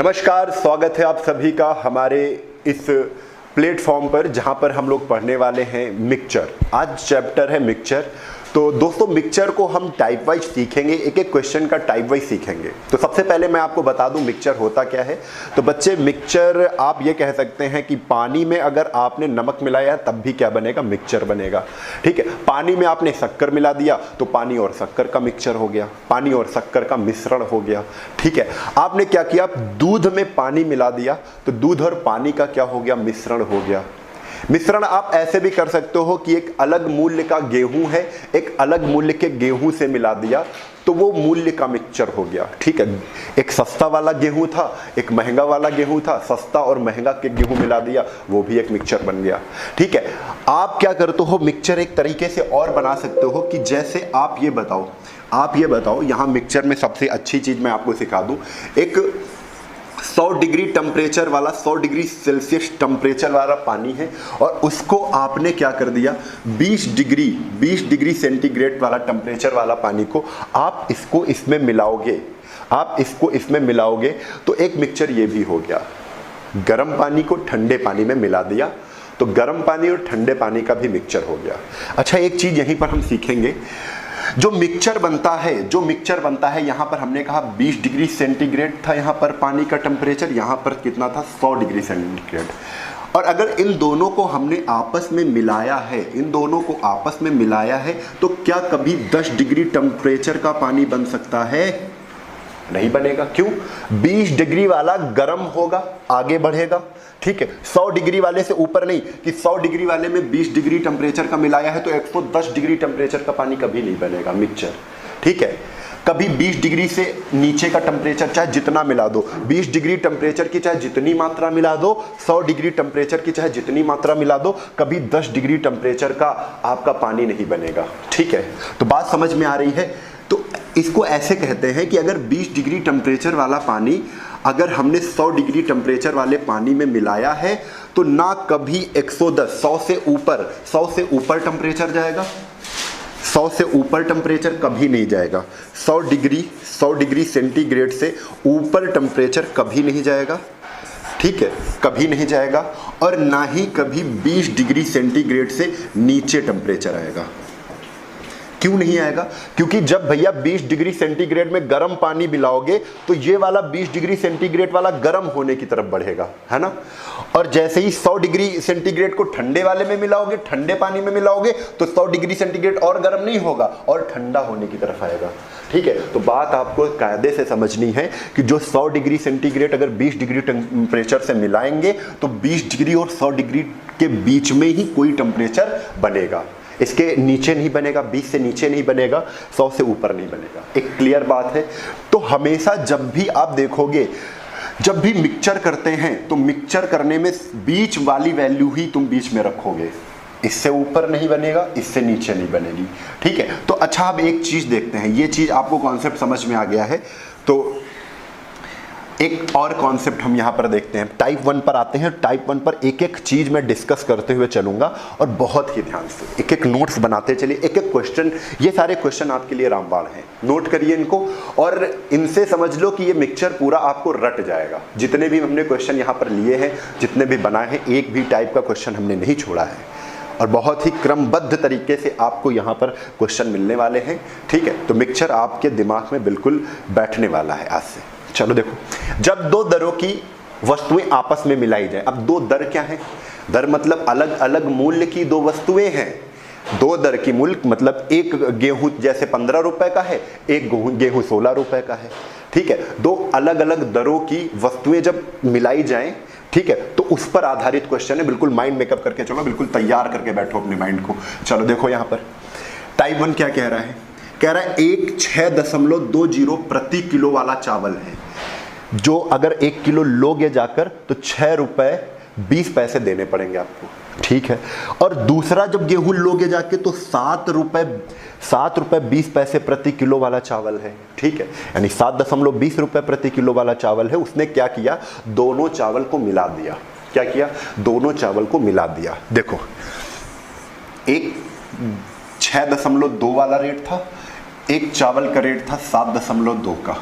नमस्कार, स्वागत है आप सभी का हमारे इस प्लेटफॉर्म पर जहां पर हम लोग पढ़ने वाले हैं मिक्सचर। आज चैप्टर है मिक्सचर। तो दोस्तों मिक्सचर को हम टाइप वाइज सीखेंगे, एक एक क्वेश्चन का टाइप वाइज सीखेंगे। तो सबसे पहले मैं आपको बता दूं मिक्सचर होता क्या है। तो बच्चे मिक्सचर आप ये कह सकते हैं कि पानी में अगर आपने नमक मिलाया तब भी क्या बनेगा, मिक्सचर बनेगा। ठीक है, पानी में आपने शक्कर मिला दिया तो पानी और शक्कर का मिक्सचर हो गया, पानी और शक्कर का मिश्रण हो गया। ठीक है, आपने क्या किया, दूध में पानी मिला दिया तो दूध और पानी का क्या हो गया, मिश्रण हो गया। मिश्रण आप ऐसे भी कर सकते हो कि एक अलग मूल्य का गेहूं है, एक अलग मूल्य के गेहूं से मिला दिया तो वो मूल्य का मिक्सचर हो गया। ठीक है, एक सस्ता वाला गेहूं था, एक महंगा वाला गेहूं था, सस्ता और महंगा के गेहूं मिला दिया, वो भी एक मिक्सचर बन गया। ठीक है, आप क्या करते हो, मिक्सचर एक तरीके से और बना सकते हो कि जैसे आप ये बताओ यहां मिक्सचर में सबसे अच्छी चीज मैं आपको सिखा दूं, एक 100 डिग्री टेम्परेचर वाला, 100 डिग्री सेल्सियस टेम्परेचर वाला पानी है और उसको आपने क्या कर दिया, 20 डिग्री सेंटीग्रेड वाला टेम्परेचर वाला पानी को आप इसको इसमें मिलाओगे तो एक मिक्सचर ये भी हो गया। गर्म पानी को ठंडे पानी में मिला दिया तो गर्म पानी और ठंडे पानी का भी मिक्सचर हो गया। अच्छा, एक चीज यहीं पर हम सीखेंगे, जो मिक्सचर बनता है यहां पर हमने कहा 20 डिग्री सेंटीग्रेड था यहां पर पानी का टेम्परेचर, यहां पर कितना था, 100 डिग्री सेंटीग्रेड। और अगर इन दोनों को हमने आपस में मिलाया है तो क्या कभी 10 डिग्री टेम्परेचर का पानी बन सकता है? नहीं बनेगा। क्यों? 20 डिग्री वाला गर्म होगा, आगे बढ़ेगा। ठीक है, 100 डिग्री वाले से ऊपर नहीं, कि 100 डिग्री वाले में 20 डिग्री टेम्परेचर का मिलाया है तो 110 डिग्री टेम्परेचर का पानी कभी नहीं बनेगा मिक्सचर। ठीक है, कभी 20 डिग्री से नीचे का टेम्परेचर चाहे जितना मिला दो, 20 डिग्री टेम्परेचर की चाहे जितनी मात्रा मिला दो, 100 डिग्री टेम्परेचर की चाहे जितनी मात्रा मिला दो, कभी 10 डिग्री टेम्परेचर का आपका पानी नहीं बनेगा। ठीक है, तो बात समझ में आ रही है। तो इसको ऐसे कहते हैं कि अगर 20 डिग्री टेम्परेचर वाला पानी अगर हमने 100 डिग्री टेम्परेचर वाले पानी में मिलाया है तो ना कभी 110, 100 से ऊपर टेम्परेचर जाएगा, 100 से ऊपर टेम्परेचर कभी नहीं जाएगा, 100 डिग्री सेंटीग्रेड से ऊपर टेम्परेचर कभी नहीं जाएगा। ठीक है, कभी नहीं जाएगा। और ना ही कभी 20 डिग्री सेंटीग्रेड से नीचे टेम्परेचर आएगा। क्यों नहीं आएगा? क्योंकि जब भैया 20 डिग्री सेंटीग्रेड में गर्म पानी मिलाओगे तो ये वाला 20 डिग्री सेंटीग्रेड वाला गर्म होने की तरफ बढ़ेगा, है ना। और जैसे ही 100 डिग्री सेंटीग्रेड को ठंडे वाले में मिलाओगे, ठंडे पानी में मिलाओगे तो 100 डिग्री सेंटीग्रेड और गर्म नहीं होगा और ठंडा होने की तरफ आएगा। ठीक है, तो बात आपको कायदे से समझनी है कि जो 100 डिग्री सेंटीग्रेड अगर 20 डिग्री टेम्परेचर से मिलाएंगे तो 20 डिग्री और 100 डिग्री के बीच में ही कोई टेम्परेचर बनेगा, इसके नीचे नहीं बनेगा, 20 से नीचे नहीं बनेगा, 100 से ऊपर नहीं बनेगा। एक क्लियर बात है। तो हमेशा जब भी आप देखोगे, जब भी मिक्सचर करते हैं तो मिक्सचर करने में बीच वाली वैल्यू ही तुम बीच में रखोगे, इससे ऊपर नहीं बनेगा, इससे नीचे नहीं बनेगी। ठीक है, तो अच्छा अब एक चीज देखते हैं, ये चीज आपको कॉन्सेप्ट समझ में आ गया है तो एक और कॉन्सेप्ट हम यहाँ पर देखते हैं। टाइप 1 पर आते हैं। टाइप 1 पर एक एक चीज मैं डिस्कस करते हुए चलूंगा और बहुत ही ध्यान से एक एक नोट्स बनाते चलिए, एक एक क्वेश्चन, ये सारे क्वेश्चन आपके लिए रामबाण हैं, नोट करिए इनको और इनसे समझ लो कि ये मिक्सचर पूरा आपको रट जाएगा। जितने भी हमने क्वेश्चन यहाँ पर लिए हैं, जितने भी बनाए हैं, एक भी टाइप का क्वेश्चन हमने नहीं छोड़ा है और बहुत ही क्रमबद्ध तरीके से आपको यहाँ पर क्वेश्चन मिलने वाले हैं। ठीक है, तो मिक्सचर आपके दिमाग में बिल्कुल बैठने वाला है आज से। चलो देखो, जब दो दरों की वस्तुएं आपस में मिलाई जाए, अब दो दर क्या है, दर मतलब अलग अलग मूल्य की दो वस्तुएं हैं। दो दर की मूल्य मतलब एक गेहूं जैसे 15 रुपए का है, एक गेहूं 16 रुपए का है। ठीक है, दो अलग अलग दरों की वस्तुएं जब मिलाई जाएं, ठीक है, तो उस पर आधारित क्वेश्चन है। बिल्कुल माइंड मेकअप करके चलो, बिल्कुल तैयार करके बैठो अपने माइंड को। चलो देखो यहाँ पर टाइप 1 क्या कह रहा है, कह रहा है एक 6.20 प्रति किलो वाला चावल है, जो अगर 1 किलो लोगे जाकर तो 6 रुपए 20 पैसे देने पड़ेंगे आपको। ठीक है, और दूसरा जब गेहूं लोगे जाके तो 7 रुपए 20 पैसे प्रति किलो वाला चावल है। ठीक है, यानी 7.20 रुपए प्रति किलो वाला चावल है। उसने क्या किया, दोनों चावल को मिला दिया। क्या किया, दोनों चावल को मिला दिया। देखो, एक 6.2 वाला रेट था, एक चावल का रेट था 7.2 का।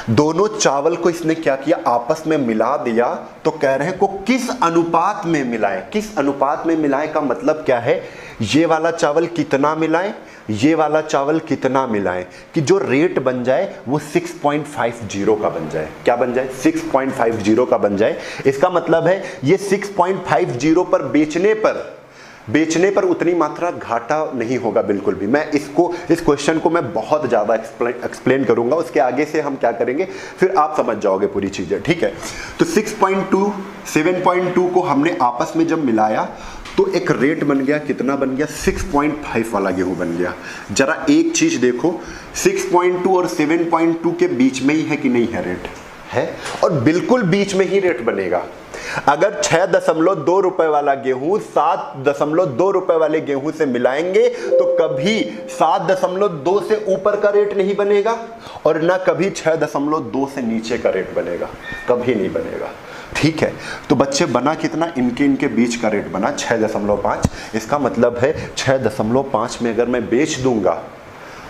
दोनों चावल को इसने क्या किया, आपस में मिला दिया। तो कह रहे हैं को किस अनुपात में मिलाएं, किस अनुपात में मिलाएं का मतलब क्या है, ये वाला चावल कितना मिलाएं, ये वाला चावल कितना मिलाएं, कि जो रेट बन जाए वो 6.50 का बन जाए। क्या बन जाए, 6.50 का बन जाए। इसका मतलब है ये 6.50 पर बेचने पर उतनी मात्रा घाटा नहीं होगा बिल्कुल भी। मैं इस क्वेश्चन को मैं बहुत ज़्यादा एक्सप्लेन करूंगा, उसके आगे से हम क्या करेंगे फिर आप समझ जाओगे पूरी चीज़ें, ठीक है। तो 6.2 7.2 को हमने आपस में जब मिलाया तो एक रेट बन गया, कितना बन गया, 6.5 वाला गेहूं बन गया। जरा एक चीज देखो, 6.2 और 7.2 के बीच में ही है कि नहीं है, रेट है, और बिल्कुल बीच में ही रेट बनेगा। अगर 6.2 रुपए वाला गेहूं 7.2 रुपए वाले गेहूं से मिलाएंगे तो कभी 7.2 से ऊपर का रेट नहीं बनेगा और ना कभी 6.2 से नीचे का रेट बनेगा, कभी नहीं बनेगा, ठीक है। तो बच्चे बना कितना, इनके बीच का रेट बना 6.5। इसका मतलब है 6.5 में अगर मैं बेच दूंगा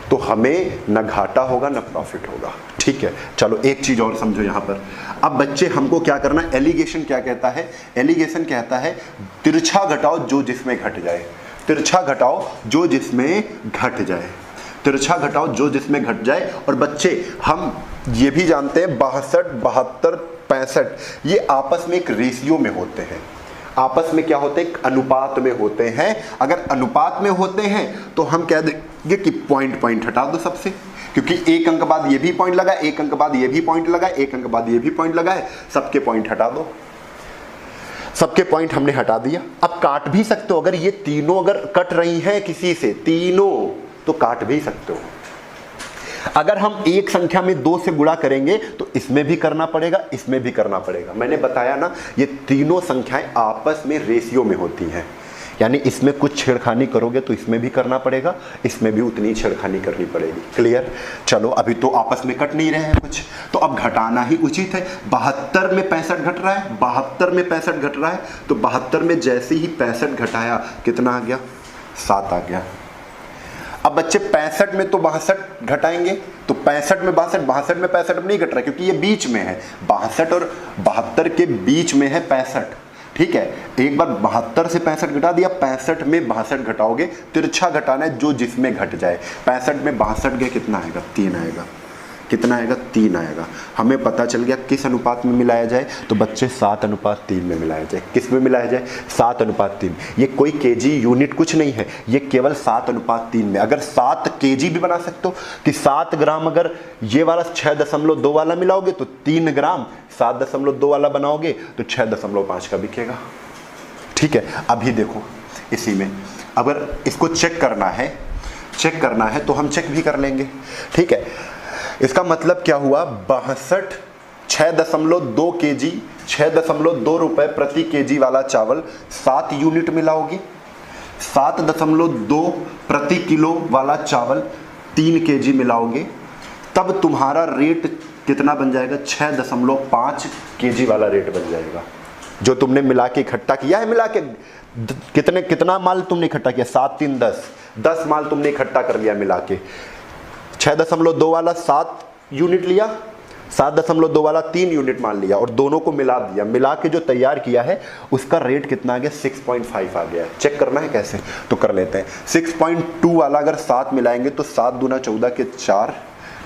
तो हमें ना घाटा होगा ना प्रॉफिट होगा, ठीक है। चलो एक चीज और समझो यहां पर। अब बच्चे हमको क्या करना, एलिगेशन क्या कहता है, एलिगेशन कहता है तिरछा घटाओ जो जिसमें घट जाए, तिरछा घटाओ जो जिसमें घट जाए, तिरछा घटाओ जो जिसमें घट जाए। और बच्चे हम ये भी जानते हैं 62, 72, 65 ये आपस में एक रेशियो में होते हैं, आपस में क्या होते हैं, अनुपात में होते हैं। अगर अनुपात में होते हैं तो हम कह देंगे कि पॉइंट हटा दो सबसे, क्योंकि एक अंक बाद ये भी पॉइंट लगा, एक अंक बाद ये भी पॉइंट लगा, एक अंक बाद ये भी पॉइंट लगा है, सबके पॉइंट हटा दो, सबके पॉइंट हमने हटा दिया। अब काट भी सकते हो, अगर ये तीनों अगर कट रही हैं किसी से, तीनों, तो काट भी सकते हो। अगर हम एक संख्या में 2 से गुणा करेंगे तो इसमें भी करना पड़ेगा, इसमें भी करना पड़ेगा। मैंने बताया ना, ये तीनों संख्याएं आपस में रेशियो में होती हैं, यानी इसमें कुछ छेड़खानी करोगे तो इसमें भी करना पड़ेगा, इसमें भी उतनी छेड़खानी करनी पड़ेगी। क्लियर। चलो अभी तो आपस में कट नहीं रहे हैं कुछ, तो अब घटाना ही उचित है। 72 में 65 घट रहा है, 72 में 65 घट रहा है, तो 72 में जैसे ही 65 घटाया कितना आ गया, 7 आ गया। अब बच्चे 65 में तो 62 घटाएंगे, तो 65 में 62, 62 में 65 अब नहीं घट रहा क्योंकि ये बीच में है, 62 और 72 के बीच में है 65, ठीक है। एक बार 72 से 65 घटा दिया, 65 में 62 घटाओगे, तिरछा घटाना है जो जिसमें घट जाए। 65 में 62 गए कितना आएगा, 3 आएगा, कितना आएगा, 3 आएगा। हमें पता चल गया किस अनुपात में मिलाया जाए, तो बच्चे 7:3 में मिलाया जाए। किस में मिलाया जाए, 7:3। ये कोई केजी यूनिट कुछ नहीं है, ये केवल 7:3 में। अगर 7 केजी भी बना सकते हो कि 7 ग्राम अगर ये वाला 6.2 वाला मिलाओगे तो 3 ग्राम, 7.2 वाला बनाओगे तो 6.5 का बिकेगा, ठीक है। अभी देखो इसी में अगर इसको चेक करना है तो हम चेक भी कर लेंगे, ठीक है। इसका मतलब क्या हुआ, 62 6.2 केजी, 6.2 रुपए प्रति केजी वाला चावल 7 यूनिट मिलाओगी, 7.2 प्रति किलो वाला चावल 3 केजी मिलाओगे, तब तुम्हारा रेट कितना बन जाएगा, 6.5 केजी वाला रेट बन जाएगा। जो तुमने मिला के इकट्ठा किया है, मिला के कितना माल तुमने इकट्ठा किया, 7 3 10 माल तुमने इकट्ठा कर लिया मिला के। 6.2 वाला 7 यूनिट लिया, 7.2 वाला 3 यूनिट मान लिया और दोनों को मिला दिया, मिला के जो तैयार किया है उसका रेट कितना आ गया, 6.5 आ गया है। चेक करना है कैसे, तो कर लेते हैं। 6.2 वाला अगर 7 मिलाएंगे तो 7 दूना 14 के 4,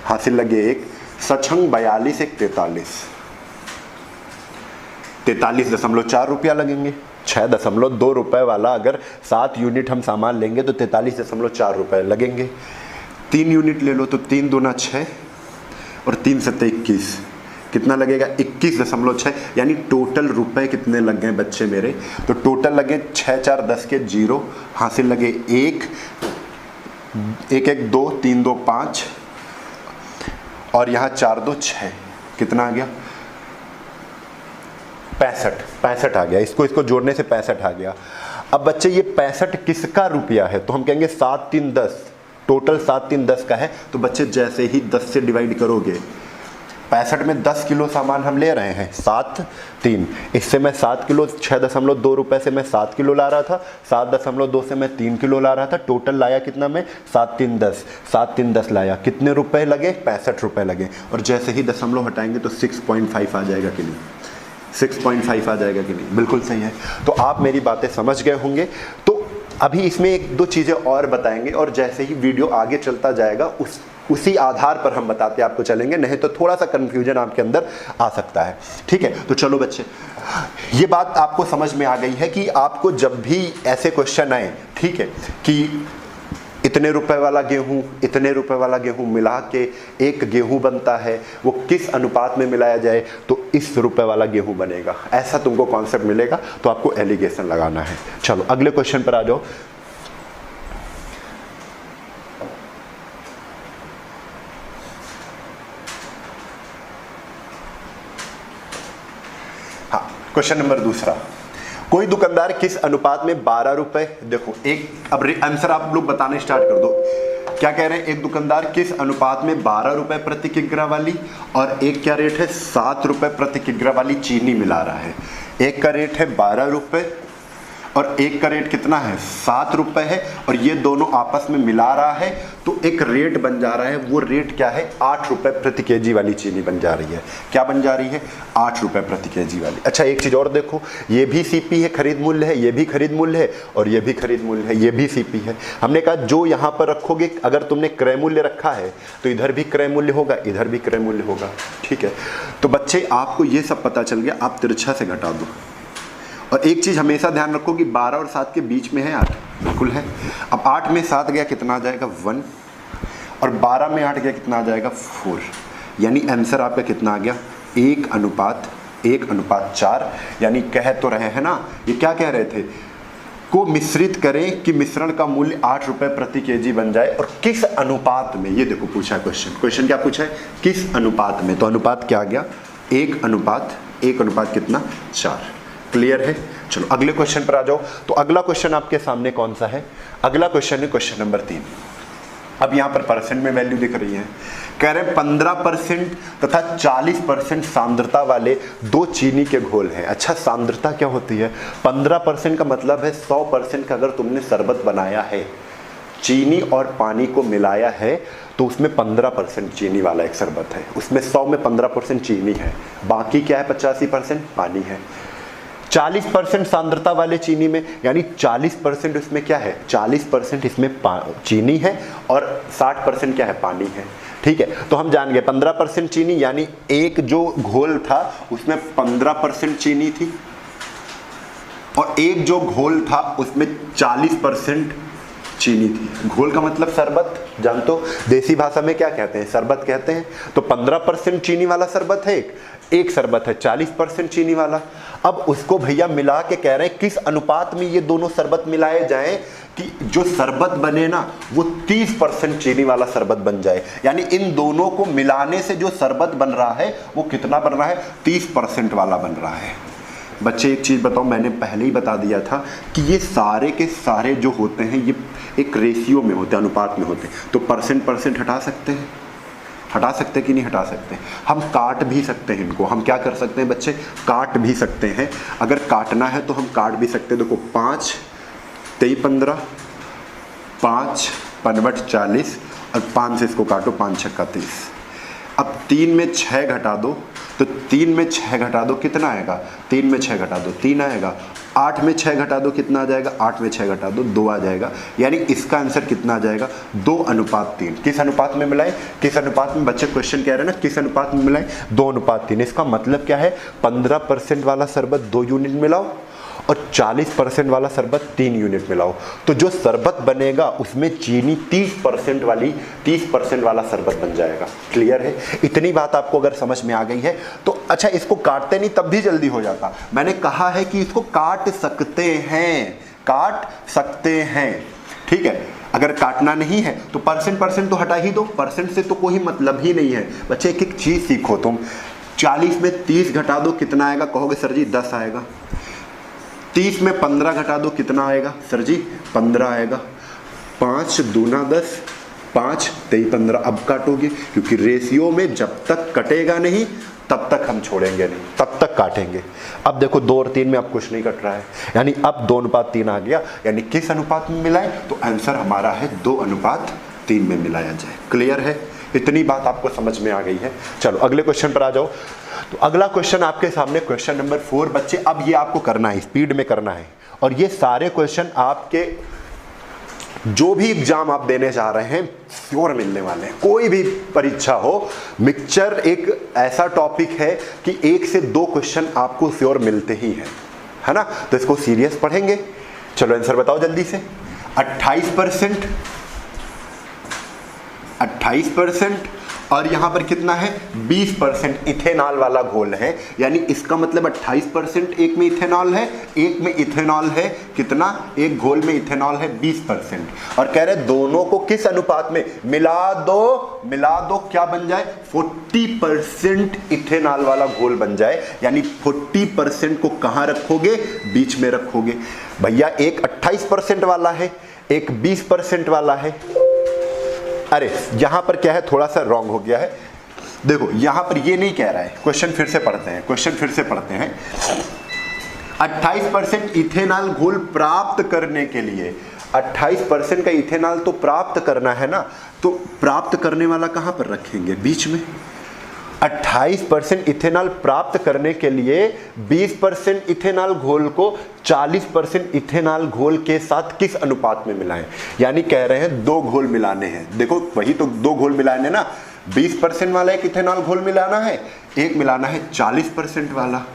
हासिल लगे 1, सछंग 42 1 43, 43.4 रुपया लगेंगे। 6.2 रुपए वाला अगर 7 यूनिट हम सामान लेंगे तो 43.4 रुपए लगेंगे। 3 यूनिट ले लो तो 3 दूना 6 और 3 7 21, कितना लगेगा, 21.6। यानी टोटल रुपए कितने लग गए बच्चे मेरे, तो टोटल लगे 6 4 10 के 0, हासिल लगे 1 1 1 2 3 2 5 और यहाँ 4 2 6, कितना आ गया, 65 आ गया। इसको जोड़ने से 65 आ गया। अब बच्चे ये 65 किसका रुपया है, तो हम कहेंगे 7 3 10, टोटल 7 3 10 का है। तो बच्चे जैसे ही 10 से डिवाइड करोगे 65 में 10 किलो सामान हम ले रहे हैं, 7 3, इससे मैं 7 किलो 6.2 रुपए से मैं 7 किलो ला रहा था, 7.2 से मैं 3 किलो ला रहा था, टोटल लाया कितना मैं 7 3 10, 7 3 10 लाया, कितने रुपए लगे 65 रुपए लगे। और जैसे ही दशमलव हटाएंगे तो 6.5 आ जाएगा कि नहीं, 6.5 आ जाएगा कि नहीं, बिल्कुल सही है। तो आप मेरी बातें समझ गए होंगे। तो अभी इसमें एक दो चीज़ें और बताएंगे और जैसे ही वीडियो आगे चलता जाएगा उसी आधार पर हम बताते आपको चलेंगे, नहीं तो थोड़ा सा कंफ्यूजन आपके अंदर आ सकता है। ठीक है, तो चलो बच्चे, ये बात आपको समझ में आ गई है कि आपको जब भी ऐसे क्वेश्चन आए, ठीक है, कि इतने रुपए वाला गेहूं, इतने रुपए वाला गेहूं मिला के एक गेहूं बनता है, वो किस अनुपात में मिलाया जाए तो इस रुपए वाला गेहूं बनेगा, ऐसा तुमको कॉन्सेप्ट मिलेगा। तो आपको एलिगेशन लगाना है। चलो अगले क्वेश्चन पर आ जाओ। हाँ, क्वेश्चन नंबर दूसरा, कोई दुकानदार किस अनुपात में 12 रुपए, देखो एक, अब आंसर आप लोग बताने स्टार्ट कर दो। क्या कह रहे हैं, एक दुकानदार किस अनुपात में 12 रुपए प्रति किग्रा वाली और एक क्या रेट है 7 रुपए प्रति किग्रा वाली चीनी मिला रहा है। एक का रेट है 12 रुपए और एक का रेट कितना है 7 रुपए है, और ये दोनों आपस में मिला रहा है तो एक रेट बन जा रहा है। वो रेट क्या है 8 रुपए प्रति केजी वाली चीनी बन जा रही है। क्या बन जा रही है 8 रुपए प्रति केजी वाली। अच्छा एक चीज़ और देखो, ये भी सीपी है, खरीद मूल्य है, ये भी खरीद मूल्य है और ये भी खरीद मूल्य है, ये भी सीपी है। हमने कहा जो यहाँ पर रखोगे, अगर तुमने क्रय मूल्य रखा है तो इधर भी क्रय मूल्य होगा, इधर भी क्रय मूल्य होगा। ठीक है, तो बच्चे आपको ये सब पता चल गया, आप तिरछा से घटा दो। और एक चीज़ हमेशा ध्यान रखो कि 12 और 7 के बीच में है 8, बिल्कुल है। अब 8 में 7 गया कितना आ जाएगा 1, और 12 में 8 गया कितना आ जाएगा 4, यानी आंसर आपका कितना आ गया 1:4। यानी कह तो रहे हैं ना, ये क्या कह रहे थे, को मिश्रित करें कि मिश्रण का मूल्य 8 रुपए प्रति केजी बन जाए, और किस अनुपात में, ये देखो पूछा क्वेश्चन क्या पूछा है, किस अनुपात में। तो अनुपात क्या आ गया 1:1 कितना 4। क्लियर है। चलो अगले क्वेश्चन पर आ जाओ। तो अगला क्वेश्चन आपके सामने कौन सा है, अगला क्वेश्चन है क्वेश्चन नंबर 3। अब यहां पर परसेंट में वैल्यू दिख रही है, कह रहे 15% तथा 40% सांद्रता वाले 2 चीनी के घोल हैं। अच्छा सांद्रता क्या होती है, 15% का मतलब है 100% का अगर तुमने शरबत बनाया है, चीनी और पानी को मिलाया है तो उसमें 15% चीनी वाला एक शरबत है, उसमें 100 में 15% चीनी है, बाकी क्या है 85% पानी है। 40% सांद्रता वाले चीनी में, यानी 40% इसमें क्या है 40% इसमें चीनी है और 60% क्या है पानी है। ठीक है, तो हम जान गए 15% चीनी, यानी एक जो घोल था उसमें 15% चीनी थी और एक जो घोल था उसमें 40% चीनी थी। घोल का मतलब शरबत, जानते हो देसी भाषा में क्या कहते हैं, शरबत कहते हैं। तो 15% चीनी वाला शरबत है, एक शरबत है 40% चीनी वाला। अब उसको भैया मिला के कह रहे हैं किस अनुपात में ये दोनों शरबत मिलाए जाएं कि जो शरबत बने ना वो 30% चीनी वाला शरबत बन जाए। यानी इन दोनों को मिलाने से जो शरबत बन रहा है वो कितना बन रहा है 30% वाला बन रहा है। बच्चे एक चीज़ बताओ, मैंने पहले ही बता दिया था कि ये सारे के सारे जो होते हैं ये एक रेशियो में होते हैं, अनुपात में होते हैं। तो परसेंट हटा सकते हैं, हटा सकते हैं कि नहीं हटा सकते, हम काट भी सकते हैं इनको। हम क्या कर सकते हैं बच्चे, काट भी सकते हैं। अगर काटना है तो हम काट भी सकते हैं। देखो 5 23 15, 5 5 40 और 5 से इसको काटो, 5 6 30। अब 3 में 6 घटा दो, तो 3 में 6 घटा दो कितना आएगा, 3 में 6 घटा दो 3 आएगा। 8 में 6 घटा दो कितना आ जाएगा, 8 में 6 घटा दो 2 आ जाएगा। यानी इसका आंसर कितना आ जाएगा 2:3। किस अनुपात में मिलाएं, किस अनुपात में, बच्चे क्वेश्चन कह रहे हैं ना किस अनुपात में मिलाएं, 2:3। इसका मतलब क्या है 15% वाला शरबत 2 यूनिट मिलाओ और 40% वाला शरबत 3 यूनिट मिलाओ, तो जो शरबत बनेगा उसमें चीनी 30% वाला शरबत बन जाएगा। क्लियर है, इतनी बात आपको अगर समझ में आ गई है तो अच्छा इसको काटते नहीं तब भी जल्दी हो जाता। मैंने कहा है कि इसको काट सकते हैं, काट सकते हैं। ठीक है, अगर काटना नहीं है तो परसेंट तो हटा ही दो, परसेंट से तो कोई मतलब ही नहीं है। बच्चे एक एक चीज सीखो तुम। 40 में 30 घटा दो कितना आएगा, कहोगे सर जी 10 आएगा। 30 में 15 घटा दो कितना आएगा सर जी 15 आएगा। 5 दूना 10, 5 23 15 अब काटोगे, क्योंकि रेशियो में जब तक कटेगा नहीं तब तक हम छोड़ेंगे नहीं, तब तक काटेंगे। अब देखो 2 और 3 में अब कुछ नहीं कट रहा है, यानी अब 2:3 आ गया, यानी किस अनुपात में मिलाएं, तो आंसर हमारा है 2:3 में मिलाया जाए। क्लियर है? इतनी बात आपको समझ में आ गई है। चलो अगले क्वेश्चन पर आ जाओ। तो अगला क्वेश्चन आपके सामने क्वेश्चन नंबर 4 बच्चे। अब ये आपको करना है, स्पीड में करना है, और ये सारे क्वेश्चन आपके जो भी एग्जाम आप देने जा रहे हैं श्योर मिलने वाले हैं। कोई भी परीक्षा हो, मिक्सचर एक ऐसा टॉपिक है कि 1 से 2 क्वेश्चन आपको श्योर मिलते ही हैं, है ना? तो इसको सीरियस पढ़ेंगे। चलो आंसर बताओ जल्दी से। 28%, 28% और यहां पर कितना है 20% इथेनॉल वाला घोल है, यानी इसका मतलब 28% एक में इथेनॉल है, एक में इथेनॉल है कितना, एक घोल में इथेनॉल है 20%, और कह रहे दोनों को किस अनुपात में मिला दो क्या बन जाए 40% इथेनॉल वाला घोल बन जाए, यानी 40% को कहां रखोगे, बीच में रखोगे। भैया एक 28% वाला है, एक 20% वाला है। अरे यहां पर क्या है, थोड़ा सा रॉन्ग हो गया है। देखो यहां पर ये नहीं कह रहा है, क्वेश्चन फिर से पढ़ते हैं। 28% इथेनॉल घोल प्राप्त करने के लिए, 28% का इथेनॉल तो प्राप्त करना है ना, तो प्राप्त करने वाला कहां पर रखेंगे, बीच में। 28% इथेनॉल प्राप्त करने के लिए 20% इथेनॉल घोल को 40% इथेनॉल घोल के साथ किस अनुपात में मिलाएं, यानी कह रहे हैं 2 घोल मिलाने हैं। देखो वही तो 2 घोल मिलाने ना, 20% वाला एक इथेनॉल घोल मिलाना है, एक मिलाना है 40% वाला।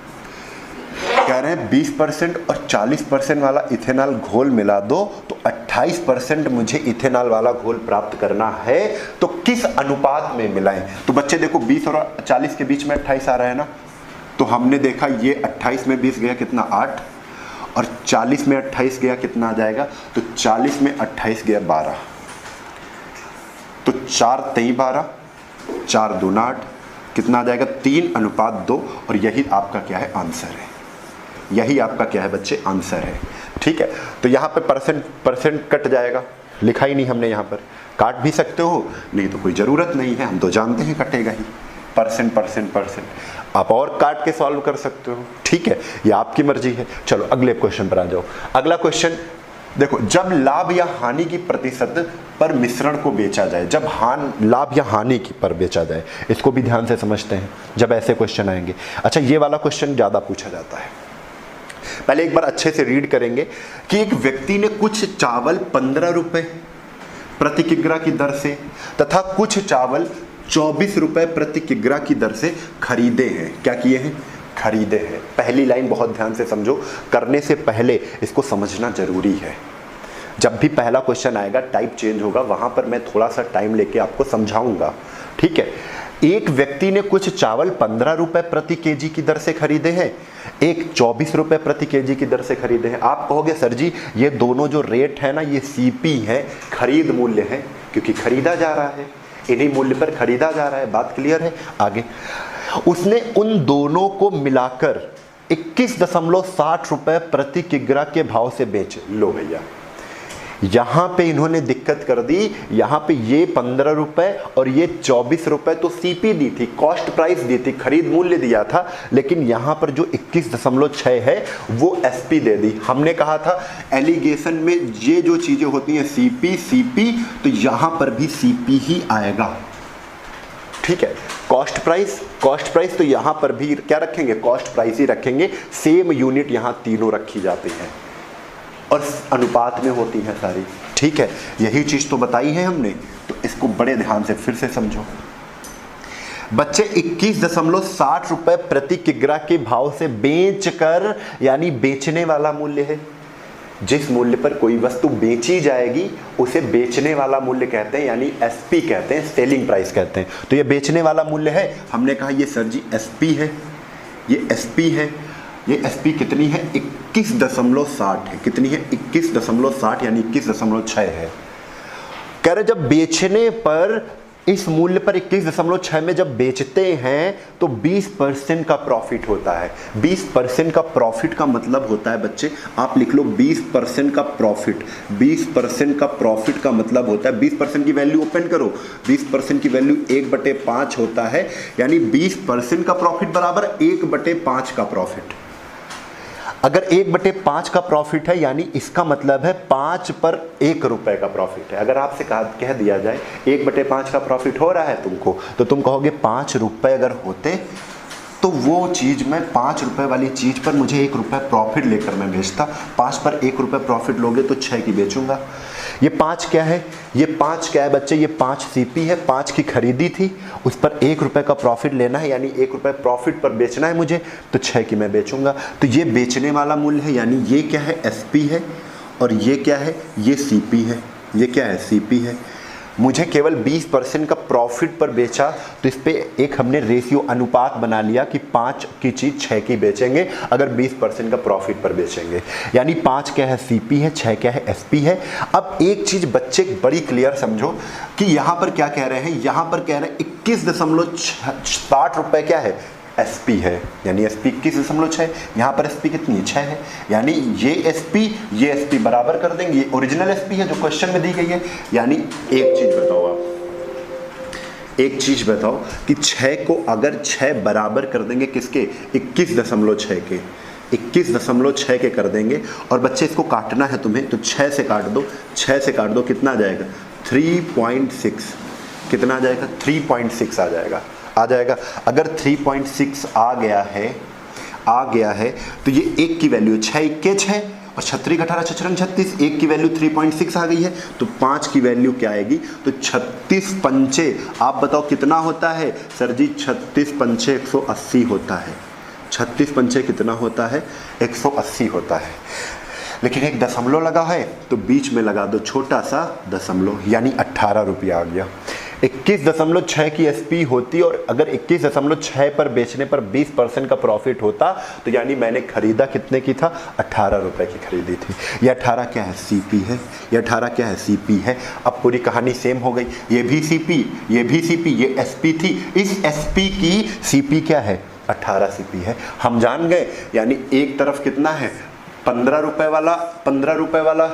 कह रहे हैं 20% और 40% वाला इथेनॉल घोल मिला दो तो 28% मुझे इथेनॉल वाला घोल प्राप्त करना है, तो किस अनुपात में मिलाएं। तो बच्चे देखो 20 और 40 के बीच में 28 आ रहा है ना, तो हमने देखा ये 28 में 20 गया कितना 8, और 40 में 28 गया कितना आ जाएगा, तो 40 में 28 गया 12, तो 4 3 12, 4 2 8, कितना आ जाएगा 3:2, और यही आपका क्या है आंसर है, यही आपका क्या है बच्चे आंसर है। ठीक है, तो यहाँ पे परसेंट कट जाएगा, लिखा ही नहीं हमने, यहाँ पर काट भी सकते हो, नहीं तो कोई ज़रूरत नहीं है, हम तो जानते हैं कटेगा ही, परसेंट आप और काट के सॉल्व कर सकते हो। ठीक है, ये आपकी मर्जी है। चलो अगले क्वेश्चन पर आ जाओ। अगला क्वेश्चन देखो, जब लाभ या हानि की प्रतिशत पर मिश्रण को बेचा जाए, जब लाभ या हानि की पर बेचा जाए, इसको भी ध्यान से समझते हैं जब ऐसे क्वेश्चन आएंगे। अच्छा, ये वाला क्वेश्चन ज़्यादा पूछा जाता है, पहले एक बार अच्छे से रीड करेंगे कि एक व्यक्ति ने कुछ चावल 15 रुपए प्रति किग्रा की दर से तथा कुछ चावल 24 रुपए प्रति किग्रा की दर से खरीदे हैं। क्या किए हैं, खरीदे हैं। पहली लाइन बहुत ध्यान से समझो, करने से पहले इसको समझना जरूरी है। जब भी पहला क्वेश्चन आएगा, टाइप चेंज होगा, वहां पर मैं थोड़ा सा टाइम लेके आपको समझाऊंगा। ठीक है, एक व्यक्ति ने कुछ चावल 15 रुपए प्रति केजी की दर से खरीदे हैं, एक 24 रुपए प्रति केजी की दर से खरीदे हैं। आप कहोगे सर जी ये दोनों जो रेट है ना, ये सीपी है, खरीद मूल्य है, क्योंकि खरीदा जा रहा है, इन्हीं मूल्य पर खरीदा जा रहा है। बात क्लियर है? आगे उसने उन दोनों को मिलाकर 21.60 रुपए प्रति किग्रा के भाव से बेच लो। भैया यहां पे इन्होंने दिक्कत कर दी, यहां पे ये 15 रुपए और ये 24 रुपए तो सीपी दी थी, कॉस्ट प्राइस दी थी, खरीद मूल्य दिया था, लेकिन यहां पर जो 21.6 है वो एसपी दे दी। हमने कहा था एलिगेशन में ये जो चीजें होती हैं सीपी, तो यहां पर भी सीपी ही आएगा। ठीक है, कॉस्ट प्राइस तो यहां पर भी क्या रखेंगे, कॉस्ट प्राइस ही रखेंगे। सेम यूनिट यहां तीनों रखी जाती हैं और अनुपात में होती है सारी। ठीक है, यही चीज तो बताई है हमने, तो इसको बड़े ध्यान से फिर से समझो। बच्चे 21.60 रुपए प्रति किग्रा के भाव से बेचकर, यानी बेचने वाला मूल्य है। जिस मूल्य पर कोई वस्तु बेची जाएगी उसे बेचने वाला मूल्य कहते हैं, यानी एसपी कहते हैं, सेलिंग प्राइस कहते हैं। तो ये बेचने वाला मूल्य है। हमने कहा ये सर जी एसपी है, ये एसपी है, ये एसपी कितनी है 21.60 है। कितनी है 21.60, यानी 21.6 है। कह रहे जब बेचने पर इस मूल्य पर 21.6 में जब बेचते हैं तो 20% का प्रॉफिट होता है। 20% का प्रॉफिट का मतलब होता है बच्चे, आप लिख लो 20% का प्रॉफिट। 20% का प्रॉफिट का मतलब होता है, 20% की वैल्यू ओपन करो, 20% की वैल्यू 1/5 होता है, यानी 20% का प्रॉफिट बराबर 1/5 का प्रॉफिट। अगर 1/5 का प्रॉफिट है यानी इसका मतलब है 5 पर 1 रुपए का प्रॉफिट है। अगर आपसे कह दिया जाए 1/5 का प्रॉफिट हो रहा है तुमको, तो तुम कहोगे 5 रुपए अगर होते तो वो चीज़ मैं 5 रुपए वाली चीज़ पर मुझे 1 रुपए प्रॉफिट लेकर मैं बेचता। 5 पर 1 रुपए प्रॉफिट लोगे तो 6 की बेचूंगा। ये 5 क्या है? ये 5 क्या है बच्चे? ये 5 सीपी है, 5 की खरीदी थी, उस पर 1 रुपए का प्रॉफिट लेना है, यानी 1 रुपए प्रॉफिट पर बेचना है मुझे, तो 6 की मैं बेचूंगा। तो ये बेचने वाला मूल्य है, यानी ये क्या है? एसपी है, और ये क्या है? ये सीपी है। ये क्या है? सीपी है। मुझे केवल 20% का प्रॉफिट पर बेचा, तो इस पे एक हमने रेशियो अनुपात बना लिया कि 5 की चीज़ 6 की बेचेंगे अगर 20% का प्रॉफिट पर बेचेंगे। यानी 5 क्या है? सीपी है, 6 क्या है? एसपी है। अब एक चीज़ बच्चे बड़ी क्लियर समझो कि यहाँ पर क्या कह रहे हैं, यहाँ पर कह रहे हैं 21.60 रुपये क्या है? एसपी है, यानी एसपी 21.6। यहाँ पर एसपी कितनी है? 6 है, यानी ये एसपी बराबर कर देंगे। ये ओरिजिनल एसपी है जो क्वेश्चन में दी गई है। यानी एक चीज बताओ, आप एक चीज बताओ कि 6 को अगर 6 बराबर कर देंगे किसके? 21.6 के, 21.6 के कर देंगे, और बच्चे इसको काटना है तुम्हें, तो 6 से काट दो, 6 से काट दो, कितना आ जाएगा? 3.6। कितना आ जाएगा? 3.6 आ जाएगा। अगर 3.6 आ गया है तो ये 1 की वैल्यू 6 1 6 और 36 18 छछरंग 36, 1 की वैल्यू 3.6 आ गई है, तो 5 की वैल्यू क्या आएगी? तो 36 पंचे, आप बताओ कितना होता है? सर जी 36 पंचे 180 होता है। 36 पंचे कितना होता है? 180 होता है। लेकिन एक दशमलव लगा है तो बीच में लगा दो छोटा सा दशमलव, यानी 18 रुपया आ गया। 21.6 की एसपी होती और अगर 21.6 पर बेचने पर 20% का प्रॉफिट होता, तो यानी मैंने खरीदा कितने की था? 18 रुपए की खरीदी थी। ये 18 क्या है? सीपी है। ये 18 क्या है? सीपी है। अब पूरी कहानी सेम हो गई, ये भी सीपी, ये भी सीपी, ये एसपी थी, इस एसपी की सीपी क्या है? 18 सीपी है। हम जान गए, यानी एक तरफ कितना है? 15 रुपए वाला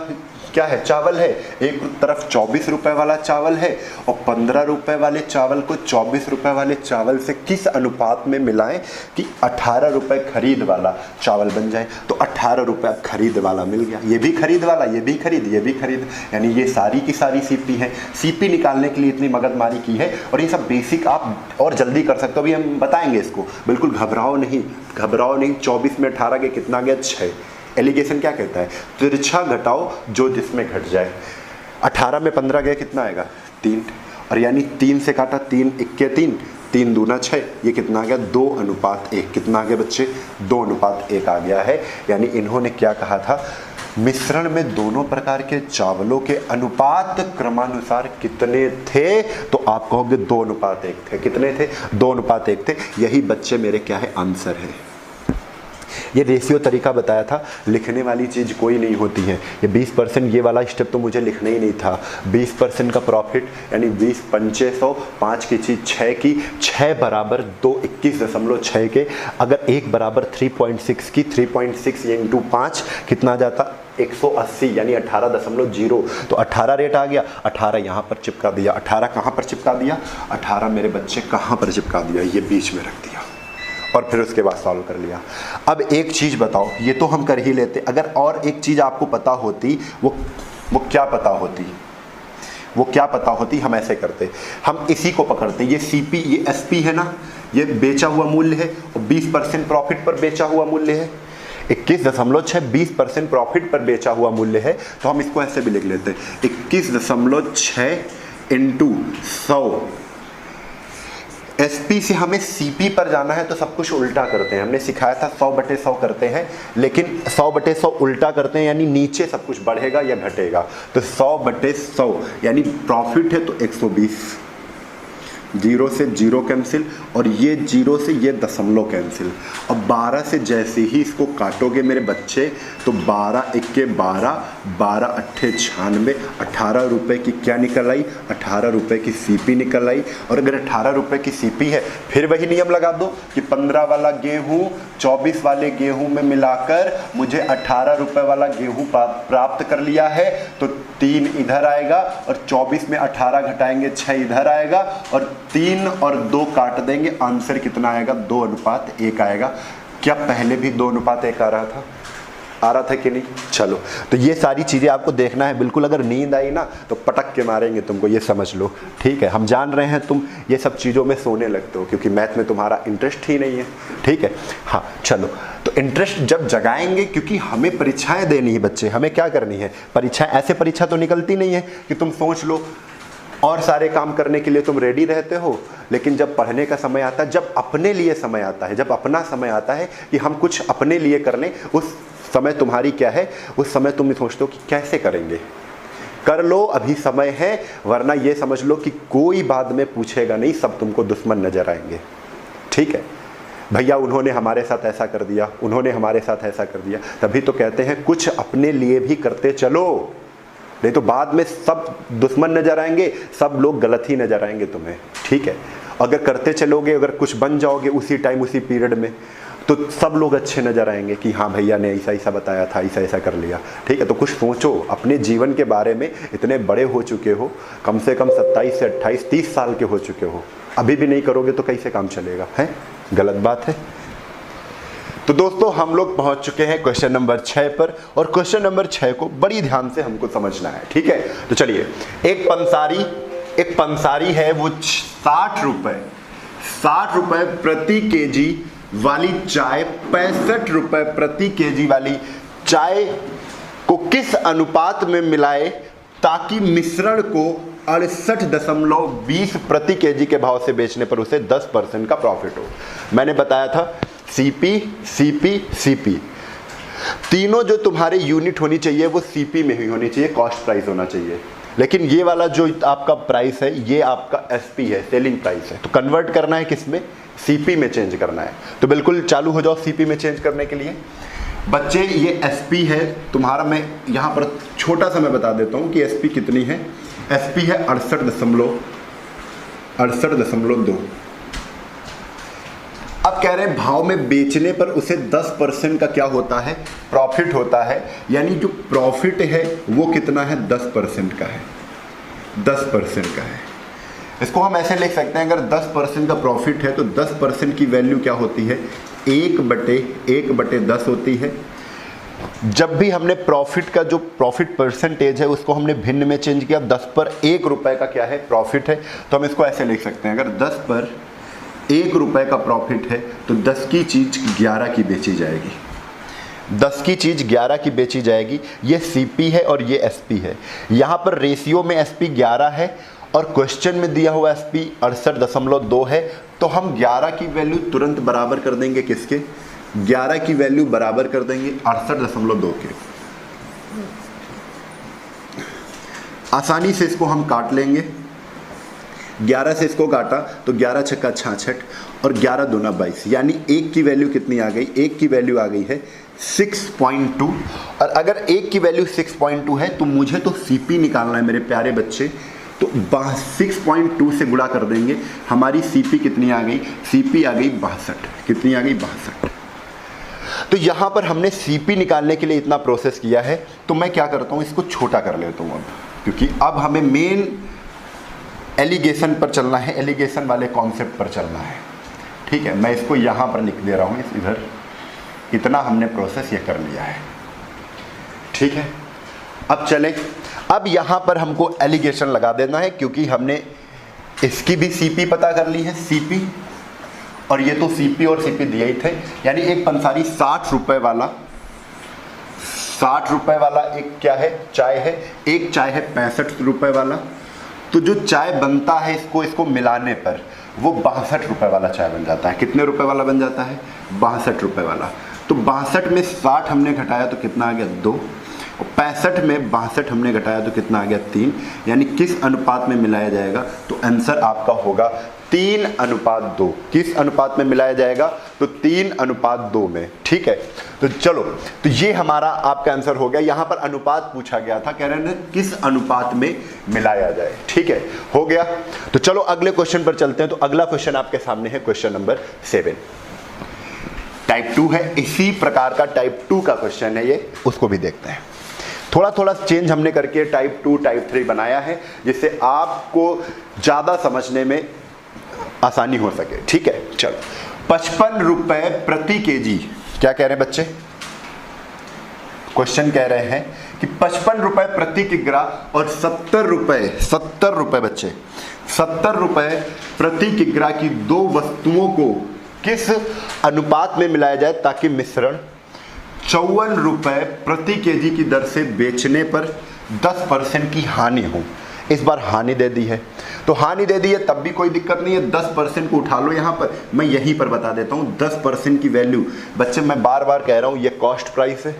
क्या है? चावल है। एक तरफ 24 रुपए वाला चावल है, और 15 रुपए वाले चावल को 24 रुपए वाले चावल से किस अनुपात में मिलाएं कि 18 रुपए खरीद वाला चावल बन जाए? तो 18 रुपए खरीद वाला मिल गया। ये भी खरीद वाला, ये भी खरीद, ये भी खरीद, यानी ये सारी की सारी सीपी है। सीपी निकालने के लिए इतनी मगजमारी की है, और ये सब बेसिक आप और जल्दी कर सकते हो। अभी हम बताएंगे इसको, बिल्कुल घबराओ नहीं। 24 में 18 के कितना गया? 6। एलिगेशन क्या कहता है? तिरछा घटाओ जो जिसमें घट जाए। 18 में 15 गया, कितना आएगा? 3, और यानी 3 से काटा, 3 1 3, 3 दूना 6, ये कितना आ गया? 2:1। कितना आ गया बच्चे? 2:1 आ गया है। यानी इन्होंने क्या कहा था? मिश्रण में दोनों प्रकार के चावलों के अनुपात क्रमानुसार कितने थे? तो आप कहोगे 2:1 थे। कितने थे? 2:1 थे। यही बच्चे मेरे क्या है? आंसर है। ये रेशियो तरीका बताया था, लिखने वाली चीज़ कोई नहीं होती है। ये 20%, ये वाला स्टेप तो मुझे लिखना ही नहीं था। 20% का प्रॉफिट, यानी 20 पंचे 100, 5 की चीज़ 6 की, 6 बराबर 2 21.6 के। अगर 1 बराबर 3.6 की, 3.6 इंटू 5 कितना आ जाता? 180, यानी 18.0। तो 18 रेट आ गया, 18 यहाँ पर चिपका दिया। 18 कहाँ पर चिपका दिया? 18 मेरे बच्चे कहाँ पर चिपका दिया? ये बीच में रख दिया, और फिर उसके बाद सॉल्व कर लिया। अब एक चीज़ बताओ, ये तो हम कर ही लेते, अगर और एक चीज़ आपको पता होती, वो क्या पता होती? वो क्या पता होती? हम ऐसे करते, हम इसी को पकड़ते, ये सीपी, ये एसपी है ना, ये बेचा हुआ मूल्य है, और 20% प्रॉफिट पर बेचा हुआ मूल्य है। 21.6 20% प्रॉफिट पर बेचा हुआ मूल्य है, तो हम इसको ऐसे भी लिख लेते हैं, 21.6 इंटू 100। एसपी से हमें सीपी पर जाना है तो सब कुछ उल्टा करते हैं। हमने सिखाया था 100/100 करते हैं, लेकिन 100/100 उल्टा करते हैं, यानी नीचे सब कुछ बढ़ेगा या घटेगा। तो 100/100 यानी प्रॉफिट है तो 120, 0 से 0 कैंसिल, और ये 0 से ये दशमलव कैंसिल। अब 12 से जैसे ही इसको काटोगे मेरे बच्चे, तो 12 इक्के 12, 12 अट्ठे 96, 18 रुपये की क्या निकल आई, 18 रुपये की सीपी निकल आई। और अगर 18 रुपये की सीपी है, फिर वही नियम लगा दो कि 15 वाला गेहूँ 24 वाले गेहूँ में मिलाकर मुझे 18 रुपये वाला गेहूँ प्राप्त कर लिया है, तो 3 इधर आएगा, और 24 में 18 घटाएंगे 6 इधर आएगा, और 3 और 2 काट देंगे, आंसर कितना आएगा, 2:1 आएगा। क्या पहले भी 2:1 आ रहा था कि नहीं? चलो, तो ये सारी चीज़ें आपको देखना है। बिल्कुल अगर नींद आई ना तो पटक के मारेंगे तुमको, ये समझ लो, ठीक है। हम जान रहे हैं तुम ये सब चीज़ों में सोने लगते हो क्योंकि मैथ में तुम्हारा इंटरेस्ट ही नहीं है, ठीक है। हाँ चलो, तो इंटरेस्ट जब जगाएंगे, क्योंकि हमें परीक्षाएं देनी है बच्चे, हमें क्या करनी है परीक्षा। ऐसे परीक्षा तो निकलती नहीं है कि तुम सोच लो और सारे काम करने के लिए तुम रेडी रहते हो, लेकिन जब पढ़ने का समय आता है, जब अपने लिए समय आता है, जब अपना समय आता है कि हम कुछ अपने लिए कर लें, उस समय तुम्हारी क्या है, उस समय तुम सोचते हो कि कैसे करेंगे। कर लो, अभी समय है, वरना ये समझ लो कि कोई बाद में पूछेगा नहीं, सब तुमको दुश्मन नजर आएंगे, ठीक है। भैया उन्होंने हमारे साथ ऐसा कर दिया, उन्होंने हमारे साथ ऐसा कर दिया, तभी तो कहते हैं कुछ अपने लिए भी करते चलो, नहीं तो बाद में सब दुश्मन नजर आएंगे, सब लोग गलत ही नजर आएंगे तुम्हें, ठीक है। अगर करते चलोगे, अगर कुछ बन जाओगे उसी टाइम उसी पीरियड में, तो सब लोग अच्छे नजर आएंगे कि हाँ भैया ने ऐसा ऐसा बताया था, ऐसा ऐसा कर लिया, ठीक है। तो कुछ सोचो अपने जीवन के बारे में। इतने बड़े हो चुके हो, कम से कम 27 से 28 30 साल के हो चुके हो, अभी भी नहीं करोगे तो कैसे काम चलेगा, है? गलत बात है। तो दोस्तों हम लोग पहुंच चुके हैं क्वेश्चन नंबर 6 पर, और क्वेश्चन नंबर 6 को बड़ी ध्यान से हमको समझना है, ठीक है। तो चलिए, एक पंसारी है, वो 60 रुपए प्रति केजी वाली चाय, 65 रुपए प्रति केजी वाली चाय को किस अनुपात में मिलाए ताकि मिश्रण को 68.20 प्रति केजी के भाव से बेचने पर उसे 10% का प्रॉफिट हो। मैंने बताया था सीपी सीपी सीपी, तीनों जो तुम्हारे यूनिट होनी चाहिए वो सीपी में ही होनी चाहिए, कॉस्ट प्राइस होना चाहिए। लेकिन ये वाला जो आपका प्राइस है ये आपका एसपी है, सेलिंग प्राइस है, तो कन्वर्ट करना है किसमें, सीपी में चेंज करना है। तो बिल्कुल चालू हो जाओ सीपी में चेंज करने के लिए। बच्चे ये एसपी है तुम्हारा, मैं यहाँ पर छोटा सा मैं बता देता हूँ कि एसपी कितनी है। एसपी है 68.2। अब कह रहे हैं भाव में बेचने पर उसे 10% का क्या होता है, प्रॉफिट होता है। यानी जो प्रॉफिट है वो कितना है, 10% का है, 10% का है। इसको हम ऐसे लिख सकते हैं, अगर 10% का प्रॉफिट है तो 10% की वैल्यू क्या होती है, 1/10 होती है। जब भी हमने प्रॉफिट का जो प्रॉफिट परसेंटेज है उसको हमने भिन्न में चेंज किया, 10 पर 1 रुपए का क्या है, प्रॉफिट है, तो हम इसको ऐसे लिख सकते हैं, अगर 10 पर 1 रुपए का प्रॉफिट है तो 10 की चीज 11 की बेची जाएगी, 10 की चीज 11 की बेची जाएगी। ये सीपी है और ये एसपी है। यहाँ पर रेशियो में एसपी 11 है और क्वेश्चन में दिया हुआ एसपी 68.2 है, तो हम 11 की वैल्यू तुरंत बराबर कर देंगे किसके, 11 की वैल्यू बराबर कर देंगे 68.2 के। आसानी से इसको हम काट लेंगे, 11 से इसको काटा तो 11 छक्का 66 और 11 दूना 22, यानी 1 की वैल्यू कितनी आ गई, 1 की वैल्यू आ गई है 6.2। और अगर 1 की वैल्यू 6.2 है तो मुझे तो सीपी निकालना है मेरे प्यारे बच्चे, तो 6.2 से गुणा कर देंगे, हमारी सीपी कितनी आ गई, सीपी आ गई 62। कितनी आ गई, 62। तो यहां पर हमने सीपी निकालने के लिए इतना प्रोसेस किया है, तो मैं क्या करता हूं, इसको छोटा कर लेता हूं अब, क्योंकि अब हमें मेन एलिगेशन पर चलना है, एलिगेशन वाले कॉन्सेप्ट पर चलना है, ठीक है। मैं इसको यहां पर लिख दे रहा हूं, इधर इतना हमने प्रोसेस ये कर लिया है, ठीक है। अब चले, अब यहां पर हमको एलिगेशन लगा देना है, क्योंकि हमने इसकी भी सीपी पता कर ली है, सीपी, और ये तो सीपी और सीपी दिए ही थे। यानी एक पंसारी 60 रुपए वाला, 60 रुपए वाला एक क्या है, चाय है, एक चाय है 65 रुपए वाला। तो जो चाय बनता है इसको मिलाने पर वो 62 रुपए वाला चाय बन जाता है। कितने रुपए वाला बन जाता है, 62 रुपए वाला। तो 62 में 60 हमने घटाया तो कितना आ गया, 2। 65 में 62 हमने घटाया तो कितना आ गया 3, यानी किस अनुपात में मिलाया जाएगा, तो आंसर आपका होगा 3:2। किस अनुपात में मिलाया जाएगा, तो 3:2 में। ठीक है, तो चलो, तो ये हमारा आपका आंसर हो गया। यहां पर अनुपात पूछा गया था, कह रहे हैं किस अनुपात में मिलाया जाए। ठीक है, हो गया। तो चलो अगले क्वेश्चन पर चलते हैं। तो अगला क्वेश्चन आपके सामने है क्वेश्चन नंबर 7, टाइप 2 है। इसी प्रकार का टाइप 2 का क्वेश्चन है ये, उसको भी देखते हैं। थोड़ा थोड़ा चेंज हमने करके टाइप 2 टाइप 3 बनाया है, जिससे आपको ज्यादा समझने में आसानी हो सके। ठीक है, चलो। 55 रुपए प्रति केजी, क्या कह रहे हैं बच्चे, क्वेश्चन कह रहे हैं कि 55 रुपए प्रति किग्रा और 70 रुपए बच्चे, 70 रुपए प्रति किग्रा की दो वस्तुओं को किस अनुपात में मिलाया जाए ताकि मिश्रण 54 रुपए प्रति केजी की दर से बेचने पर 10% की हानि हो। इस बार हानि दे दी है, तो हानि दे दी है तब भी कोई दिक्कत नहीं है, 10% को उठा लो। यहाँ पर मैं यहीं पर बता देता हूँ 10% की वैल्यू। बच्चे मैं बार बार कह रहा हूँ, ये कॉस्ट प्राइस है,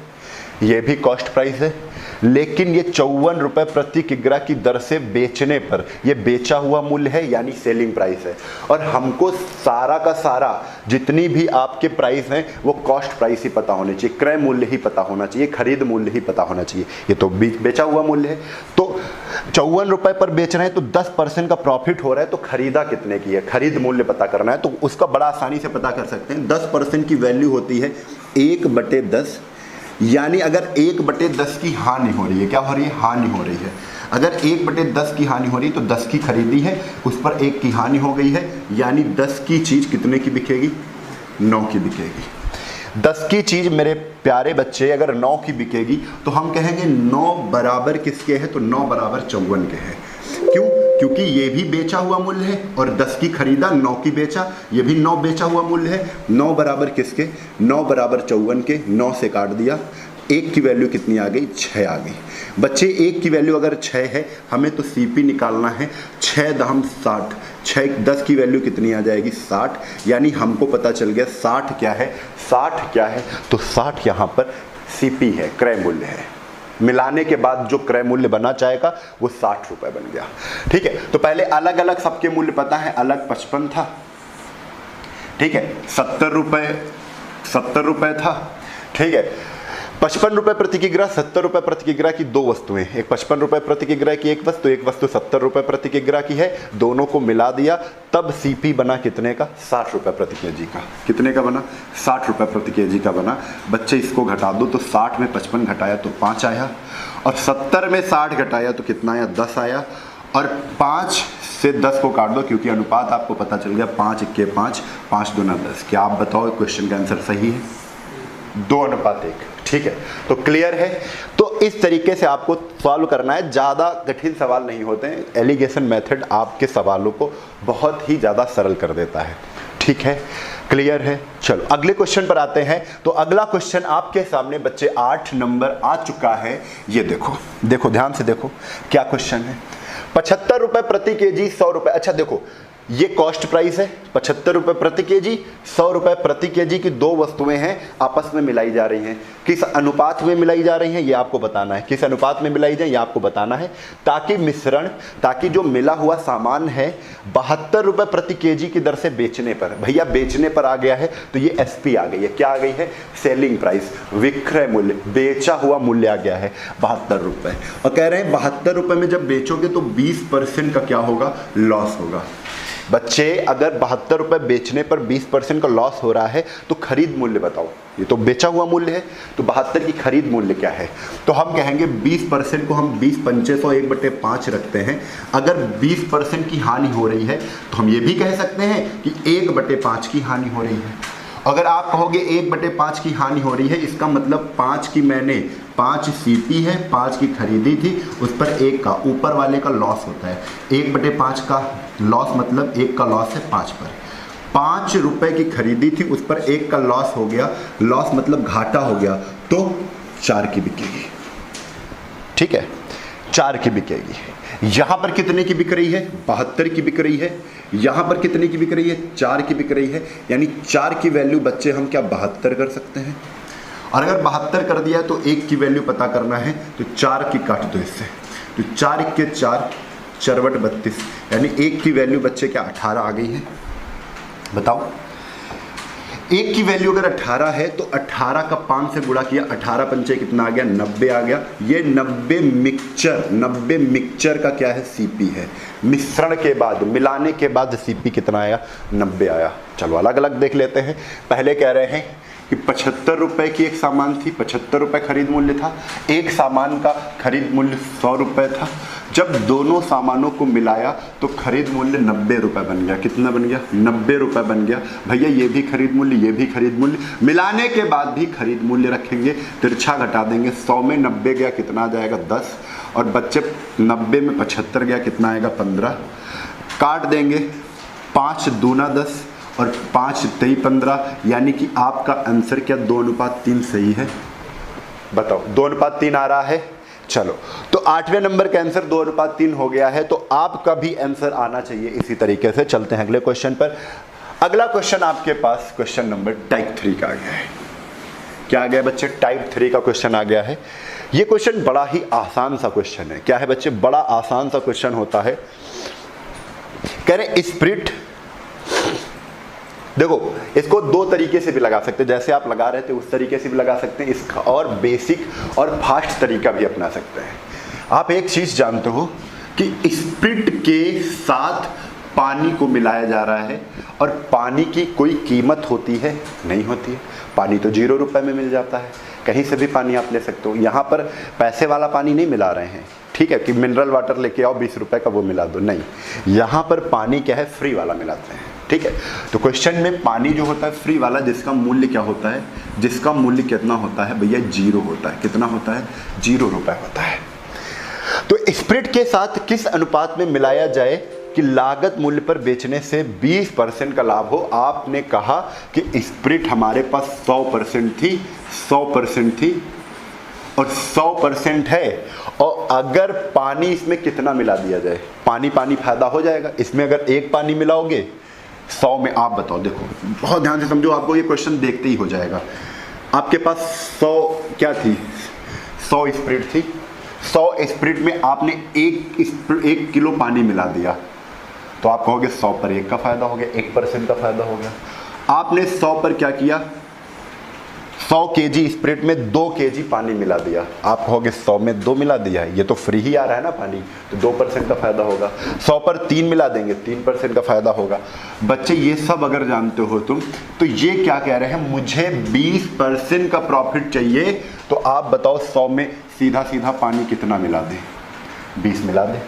ये भी कॉस्ट प्राइस है, लेकिन ये 54 रुपए प्रति किग्रा की दर से बेचने पर ये बेचा हुआ मूल्य है, यानी सेलिंग प्राइस है। और हमको सारा का सारा जितनी भी आपके प्राइस हैं वो कॉस्ट प्राइस ही पता होने चाहिए, क्रय मूल्य ही पता होना चाहिए, खरीद मूल्य ही पता होना चाहिए। ये तो बेचा हुआ मूल्य है, तो 54 रुपए पर बेच रहे हैं तो 10% का प्रॉफिट हो रहा है, तो खरीदा कितने की है, खरीद मूल्य पता करना है, तो उसका बड़ा आसानी से पता कर सकते हैं। 10% की वैल्यू होती है 1/10, यानी अगर 1/10 की हानि हो रही है, क्या हो रही है, हानि हो रही है। अगर 1/10 की हानि हो रही है तो 10 की खरीदी है, उस पर 1 की हानि हो गई है, यानी 10 की चीज कितने की बिकेगी, 9 की बिकेगी। 10 की चीज मेरे प्यारे बच्चे अगर 9 की बिकेगी तो हम कहेंगे 9 बराबर किसके है, तो 9 बराबर 54 के है। क्यों, क्योंकि ये भी बेचा हुआ मूल्य है और 10 की खरीदा, 9 की बेचा, ये भी 9 बेचा हुआ मूल्य है। 9 बराबर किसके, 9 बराबर 54 के, 9 से काट दिया, 1 की वैल्यू कितनी आ गई, 6 आ गई। बच्चे 1 की वैल्यू अगर 6 है, हमें तो सीपी निकालना है, 6 दहम 60, 6 10 की वैल्यू कितनी आ जाएगी, 60, यानी हमको पता चल गया 60 क्या है, 60 क्या है, तो 60 यहाँ पर सीपी है, क्रय मूल्य है। मिलाने के बाद जो क्रय मूल्य बना जाएगा वो 60 रुपए बन गया। ठीक है, तो पहले अलग अलग सबके मूल्य पता है, अलग 55 था, ठीक है, 70 रुपए था, ठीक है, 55 रुपए प्रति किग्रा, 70 रुपए प्रति किग्रा की दो वस्तुएं, एक 55 रुपए प्रति किग्रा की एक वस्तु 70 रुपए प्रति किग्रा की है, दोनों को मिला दिया, तब सीपी बना कितने का, 60 रुपए प्रति केजी का। कितने का बना, 60 रुपए प्रति केजी का बना। बच्चे इसको घटा दो, तो 60 में 55 घटाया तो 5 आया, और 70 में 60 घटाया तो कितना आया, 10 आया, और 5 से 10 को काट दो, क्योंकि अनुपात आपको पता चल गया, 5 × 5, 5 × 2 = 10। क्या आप बताओ क्वेश्चन का आंसर सही है, 2:1। ठीक है, तो क्लियर है। तो इस तरीके से आपको सॉल्व करना है, ज़्यादा कठिन सवाल नहीं होते हैं। एलिगेशन मेथड आपके सवालों को बहुत ही ज़्यादा सरल कर देता है। ठीक है, क्लियर है। चलो अगले क्वेश्चन पर आते हैं। तो अगला क्वेश्चन आपके सामने बच्चे 8 नंबर आ चुका है। ये देखो, देखो ध्यान से देखो क्या क्वेश्चन है। 75 रुपए प्रति केजी, 100 रुपए। अच्छा देखो, ये कॉस्ट प्राइस है, 75 रुपए प्रति केजी, 100 रुपए प्रति केजी की दो वस्तुएं हैं, आपस में मिलाई जा रही हैं। किस अनुपात में मिलाई जा रही हैं ये आपको बताना है, किस अनुपात में मिलाई जाए ये आपको बताना है, ताकि मिश्रण, ताकि जो मिला हुआ सामान है 72 रुपए प्रति केजी की दर से बेचने पर, भैया बेचने पर आ गया है तो ये एसपी आ गई है। क्या आ गई है, सेलिंग प्राइस, विक्रय मूल्य, बेचा हुआ मूल्य आ गया है 72 रुपए। और कह रहे हैं 72 रुपए में जब बेचोगे तो 20% का क्या होगा, लॉस होगा। बच्चे अगर 72 रुपए बेचने पर 20% का लॉस हो रहा है तो खरीद मूल्य बताओ, ये तो बेचा हुआ मूल्य है, तो 72 की खरीद मूल्य क्या है। तो हम कहेंगे 20% को हम 20 पंचे 100 1/5 रखते हैं। अगर 20% की हानि हो रही है तो हम ये भी कह सकते हैं कि 1/5 की हानि हो रही है। अगर आप कहोगे 1/5 की हानि हो रही है, इसका मतलब 5 की मैंने 5 सीपी है, 5 की खरीदी थी, उस पर 1 का ऊपर वाले का लॉस होता है। 1/5 का लॉस मतलब 1 का लॉस है 5 पर। 5 रुपए की खरीदी थी, उस पर 1 का लॉस हो गया, लॉस मतलब घाटा हो गया, तो 4 की बिकेगी। ठीक है, 4 की बिकेगी। यहां पर कितने की बिक रही है, 72 की बिक रही है। यहां पर कितने की बिक रही है, 4 की बिक रही है। यानी 4 की वैल्यू बच्चे हम क्या 72 कर सकते हैं। और अगर 72 कर दिया है तो 1 की वैल्यू पता करना है, तो 4 की काट दो इससे, तो 4 के 4 चरवट 32, यानी 1 की वैल्यू बच्चे क्या 18 आ गई है। बताओ 1 की वैल्यू अगर 18 है तो 18 का 5 से गुणा किया, 18 पंचे कितना आ गया 90 आ गया। ये 90 मिक्सचर का क्या है सीपी है, मिश्रण के बाद मिलाने के बाद सीपी कितना आया 90 आया। चलो अलग अलग देख लेते हैं। पहले कह रहे हैं कि 75 रुपए की एक सामान थी, 75 रुपए खरीद मूल्य था, एक सामान का खरीद मूल्य 100 रुपए था। जब दोनों सामानों को मिलाया तो खरीद मूल्य 90 रुपए बन गया। कितना बन गया 90 रुपए बन गया। भैया ये भी खरीद मूल्य, ये भी खरीद मूल्य, मिलाने के बाद भी खरीद मूल्य रखेंगे, तिरछा घटा देंगे। 100 में 90 गया कितना आ जाएगा 10, और बच्चे 90 में 75 गया कितना आएगा 15, काट देंगे 5 दूना 10 और 5 3 15, यानी कि आपका आंसर क्या 2:3 सही है। बताओ 2:3 आ रहा है। चलो तो 8वें नंबर का आंसर 2:3 हो गया है, तो आपका भी आंसर आना चाहिए इसी तरीके से। चलते हैं अगले क्वेश्चन पर। अगला क्वेश्चन आपके पास क्वेश्चन नंबर टाइप 3 का आ गया है। क्या आ गया बच्चे टाइप 3 का क्वेश्चन आ गया है। ये क्वेश्चन बड़ा ही आसान सा क्वेश्चन है। क्या है बच्चे बड़ा आसान सा क्वेश्चन होता है। कह रहे स्प्रिट, देखो इसको 2 तरीके से भी लगा सकते हैं, जैसे आप लगा रहे थे उस तरीके से भी लगा सकते हैं, इसका और बेसिक और फास्ट तरीका भी अपना सकते हैं। आप एक चीज जानते हो कि स्प्रिट के साथ पानी को मिलाया जा रहा है, और पानी की कोई कीमत होती है नहीं होती है। पानी तो 0 रुपए में मिल जाता है, कहीं से भी पानी आप ले सकते हो। यहाँ पर पैसे वाला पानी नहीं मिला रहे हैं, ठीक है, कि मिनरल वाटर लेके आओ 20 रुपए का वो मिला दो, नहीं, यहाँ पर पानी क्या है फ्री वाला मिलाते हैं। ठीक है, तो क्वेश्चन में पानी जो होता है फ्री वाला, जिसका मूल्य क्या होता है, जिसका मूल्य कितना होता है भैया 0 होता है। कितना होता है 0 रुपए होता है। तो स्प्रिट के साथ किस अनुपात में मिलाया जाए कि लागत मूल्य पर बेचने से 20% का लाभ हो। आपने कहा कि स्प्रिट हमारे पास 100% थी, 100% थी और 100% है, और अगर पानी इसमें कितना मिला दिया जाए, पानी पानी फायदा हो जाएगा। इसमें अगर 1 पानी मिलाओगे 100 में, आप बताओ, देखो बहुत ध्यान से समझो, आपको ये क्वेश्चन देखते ही हो जाएगा। आपके पास 100 क्या थी 100 स्प्रिट थी, 100 स्प्रिट में आपने 1 किलो पानी मिला दिया, तो आप कहोगे 100 पर 1 का फायदा हो गया, 1% का फायदा हो गया। आपने 100 पर क्या किया 100 केजी स्प्रिट में 2 केजी पानी मिला दिया, आप कहोगे 100 में 2 मिला दिया है, ये तो फ्री ही आ रहा है ना पानी, तो 2% का फायदा होगा। 100 पर 3 मिला देंगे, 3% का फायदा होगा। बच्चे ये सब अगर जानते हो तुम, तो ये क्या कह रहे हैं, मुझे 20% का प्रॉफिट चाहिए, तो आप बताओ 100 में सीधा सीधा पानी कितना मिला दें, 20 मिला दें।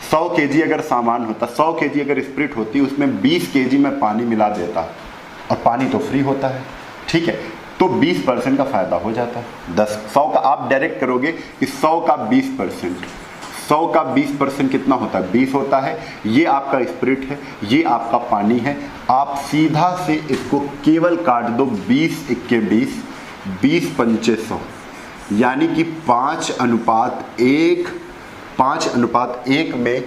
100 केजी अगर सामान होता, 100 केजी अगर स्प्रिट होती, उसमें 20 केजी में पानी मिला देता, और पानी तो फ्री होता है, ठीक है, तो 20% का फायदा हो जाता है। 100 का आप डायरेक्ट करोगे कि 100 का 20%, 100 का 20% कितना होता है 20 होता है। ये आपका स्प्रिट है, ये आपका पानी है। आप सीधा से इसको केवल काट दो, 20 × 20, 20 पंचे 100, यानी कि 5:1, 5:1 में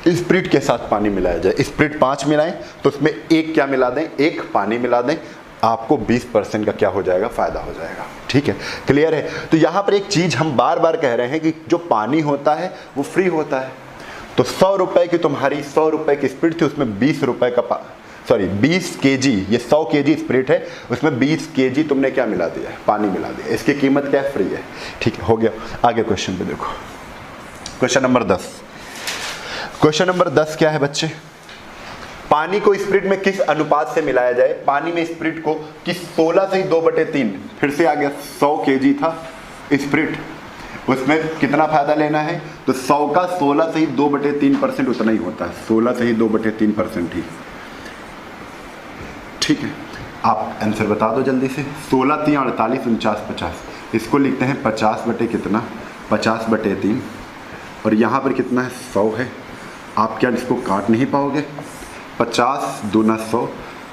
स्प्रिट के साथ पानी मिलाया जाए। स्प्रिट 5 मिलाएं तो उसमें 1 क्या मिला दें, 1 पानी मिला दें, आपको 20% का क्या हो जाएगा फायदा हो जाएगा। ठीक है, क्लियर है। तो यहाँ पर एक चीज हम बार बार कह रहे हैं कि जो पानी होता है वो फ्री होता है। तो 100 रुपए की तुम्हारी 100 रुपए की स्प्रिट थी, उसमें 20 रुपए का 20 केजी, ये 100 केजी स्प्रिट है, उसमें 20 केजी तुमने क्या मिला दिया है, पानी मिला दिया। इसकी कीमत क्या है, फ्री है। ठीक है, हो गया। आगे क्वेश्चन पे देखो, क्वेश्चन नंबर 10। क्वेश्चन नंबर 10 क्या है बच्चे, पानी को स्प्रिट में किस अनुपात से मिलाया जाए। पानी में स्प्रिट को कि 16 से 2/3, फिर से आ गया, 100 केजी था स्प्रिट, उसमें कितना फायदा लेना है, तो 100 का 16 से ही 2/3% उतना ही होता है, 16 से ही 2/3% ही। ठीक है, आप आंसर बता दो जल्दी से। 16 3 48 49 50, इसको लिखते हैं 50 बटे कितना, 50/3, और यहाँ पर कितना है 100 है। आप क्या इसको काट नहीं पाओगे, 50 दूना 100,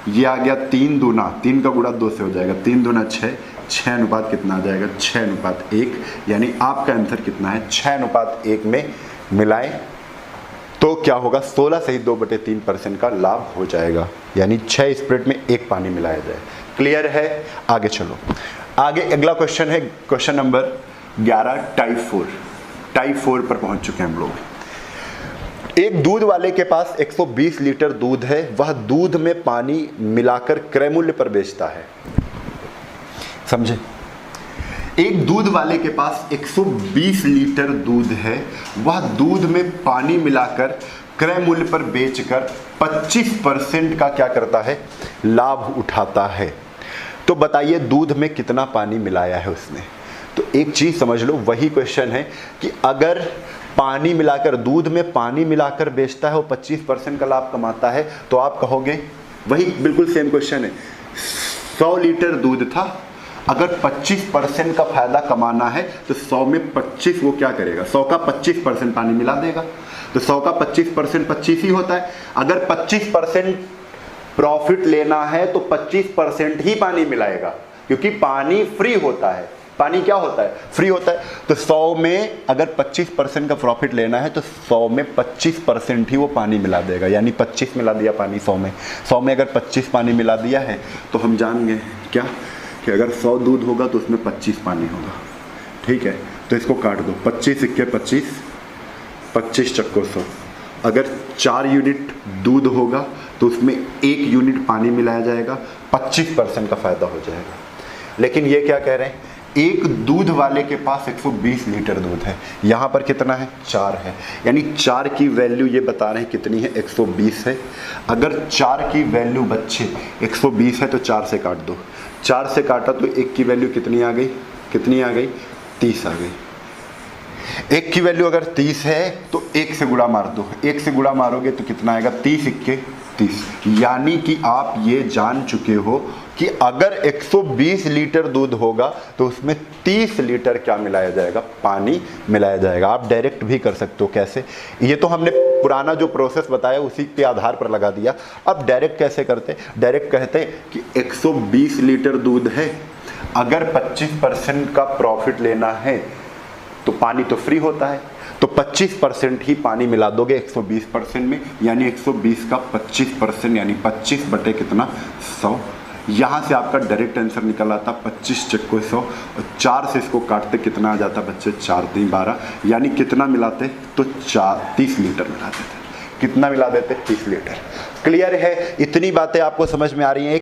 ये आ गया 3 दूना, 3 का गुणा 2 से हो जाएगा, 3 दूना 6, 6 अनुपात कितना आ जाएगा 6:1, यानी आपका आंसर कितना है 6:1 में मिलाएं तो क्या होगा, 16 से ही 2/3% का लाभ हो जाएगा, यानी 6 स्प्रिट में 1 पानी मिलाया जाए। क्लियर है, आगे चलो। आगे अगला क्वेश्चन है क्वेश्चन नंबर 11 टाइप 4 पर पहुंच चुके हैं हम लोग। एक दूध वाले के पास 120 लीटर दूध है, वह दूध में पानी मिलाकर क्रय मूल्य पर बेचता है। समझे? एक दूध वाले के पास 120 लीटर दूध है, वह दूध में पानी मिलाकर क्रय मूल्य पर बेचकर 25% का क्या करता है, लाभ उठाता है। तो बताइए दूध में कितना पानी मिलाया है उसने। तो एक चीज समझ लो, वही क्वेश्चन है कि अगर पानी मिलाकर, दूध में पानी मिलाकर बेचता है वो 25% का लाभ कमाता है, तो आप कहोगे, वही बिल्कुल सेम क्वेश्चन है, 100 लीटर दूध था, अगर 25% का फायदा कमाना है तो 100 में 25 वो क्या करेगा, 100 का 25% पानी मिला देगा। तो 100 का 25% 25 ही होता है। अगर 25% प्रॉफिट लेना है तो 25% ही पानी मिलाएगा, क्योंकि पानी फ्री होता है। पानी क्या होता है, फ्री होता है। तो 100 में अगर 25% का प्रॉफिट लेना है तो 100 में 25% ही वो पानी मिला देगा, यानी 25 मिला दिया पानी 100 में। 100 में अगर 25 पानी मिला दिया है तो हम जान गए क्या कि अगर 100 दूध होगा तो उसमें 25 पानी होगा। ठीक है, तो इसको काट दो, 25 × 25, 25 चक्को 100। अगर 4 यूनिट दूध होगा तो उसमें 1 यूनिट पानी मिलाया जाएगा, 25% का फायदा हो जाएगा। लेकिन ये क्या कह रहे हैं, एक दूध वाले के पास 120 लीटर दूध है, यहाँ पर कितना है, 4 है, यानी 4 की वैल्यू ये बता रहे हैं कितनी है, 120 है। अगर 4 की वैल्यू बच्चे 120 है तो 4 से काट दो, 4 से काटा तो 1 की वैल्यू कितनी आ गई, कितनी आ गई, 30 आ गई। 1 की वैल्यू अगर 30 है तो 1 से गुणा मार दो, 1 से गुणा मारोगे तो कितना आएगा, 30 × 30। यानी कि आप ये जान चुके हो कि अगर 120 लीटर दूध होगा तो उसमें 30 लीटर क्या मिलाया जाएगा, पानी मिलाया जाएगा। आप डायरेक्ट भी कर सकते हो। कैसे, ये तो हमने पुराना जो प्रोसेस बताया उसी के आधार पर लगा दिया। अब डायरेक्ट कैसे करते, डायरेक्ट कहते हैं कि 120 लीटर दूध है, अगर 25% का प्रॉफिट लेना है तो पानी तो फ्री होता है, तो 25% ही पानी मिला दोगे 120% में, यानी 120 का 25% यानी 25 बटे कितना, 100। यहाँ से आपका डायरेक्ट आंसर निकल आता 25 चक्को 100, और 4 से इसको काटते कितना आ जाता बच्चे, 4 × 3 = 12, यानी कितना मिलाते तो 30 लीटर मिला देते। कितना मिला देते, 30 लीटर। क्लियर है, इतनी बातें आपको समझ में आ रही हैं।